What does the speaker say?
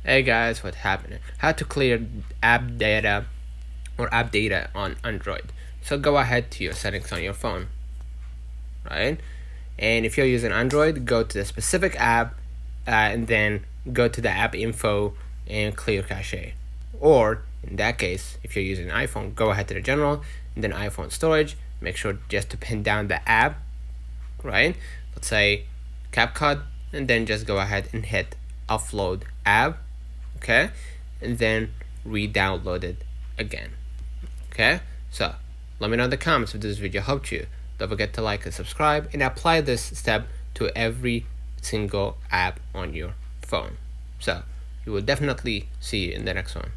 Hey guys, what happened? How to clear app data or app data on Android. So go ahead to your settings on your phone, right? And if you're using Android, go to the specific app and then go to the app info and clear cache. Or in that case, if you're using iPhone, go ahead to the general and then iPhone storage. Make sure just to pin down the app, right? Let's say CapCut, and then just go ahead and hit offload app, okay? And then re-download it again, okay? So let me know in the comments if this video helped you. Don't forget to like and subscribe and apply this step to every single app on your phone. So we will definitely see you in the next one.